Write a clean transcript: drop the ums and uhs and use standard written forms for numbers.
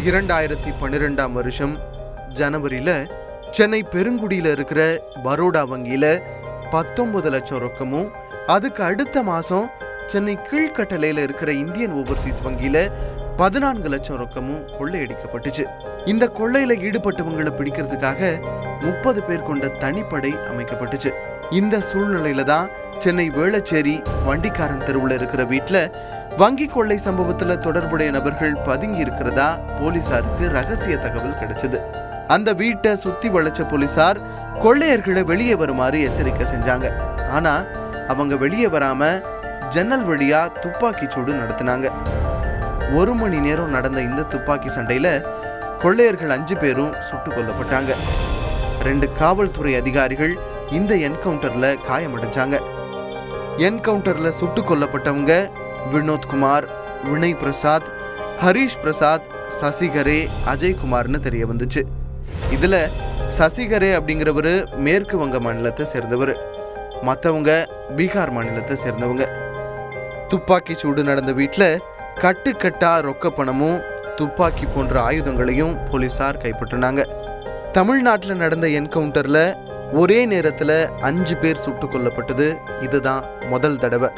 2012ஆம் வருஷம் ஜனவரியில் சென்னை பெருங்குடியில் இருக்கிற பரோடா வங்கியில் 19 லட்சம் ரொக்கமும், அதுக்கு அடுத்த மாதம் சென்னை கீழ்கட்டளையில் இருக்கிற இந்தியன் ஓவர்சீஸ் வங்கியில் 14 லட்சம் ரொக்கமும் கொள்ளையடிக்கப்பட்டுச்சு. இந்த கொள்ளையில ஈடுபட்டவங்களை பிடிக்கிறதுக்காக 30 பேர் கொண்ட தனிப்படை அமைக்கப்பட்டுச்சு. இந்த சூழ்நிலையில தான் சென்னை வேளச்சேரி வண்டிக்காரன் தெருவில் இருக்கிற வீட்டில் வங்கி கொள்ளை சம்பவத்துல தொடர்புடைய நபர்கள் பதுங்கி இருக்கிறதா போலீசாருக்கு ரகசிய தகவல் கிடைச்சது. அந்த வீட்டை சுத்தி வளைச்ச போலீசார் கொள்ளையர்களை வெளியே வருமாறு எச்சரிக்கை செஞ்சாங்க. ஆனா அவங்க வெளியே வராம ஜன்னல் வழியா துப்பாக்கி சூடு நடத்தினாங்க. 1 மணி நேரம் நடந்த இந்த துப்பாக்கி சண்டையில கொள்ளையர்கள் 5 பேரும் சுட்டுக் கொல்லப்பட்டாங்க. 2 காவல்துறை அதிகாரிகள் இந்த என்கவுண்டர்ல காயமடைஞ்சாங்க. என்கவுண்டர்ல சுட்டுக் கொல்லப்பட்டவங்க வினோத்குமார், வினய் பிரசாத், ஹரீஷ் பிரசாத், சசிகரே, அஜய்குமார்னு தெரிய வந்துச்சு. இதுல சசிகரே அப்படிங்கிறவரு மேற்கு வங்க மாநிலத்தை சேர்ந்தவர், மற்றவங்க பீகார் மாநிலத்தை சேர்ந்தவங்க. துப்பாக்கி சூடு நடந்த வீட்டில் கட்டுக்கட்டா ரொக்க பணமும் துப்பாக்கி போன்ற ஆயுதங்களையும் போலீசார் கைப்பற்றினாங்க. தமிழ்நாட்டில் நடந்த என்கவுண்டர்ல ஒரே நேரத்தில் 5 பேர் சுட்டுக் கொல்லப்பட்டது இதுதான் முதல் தடவை.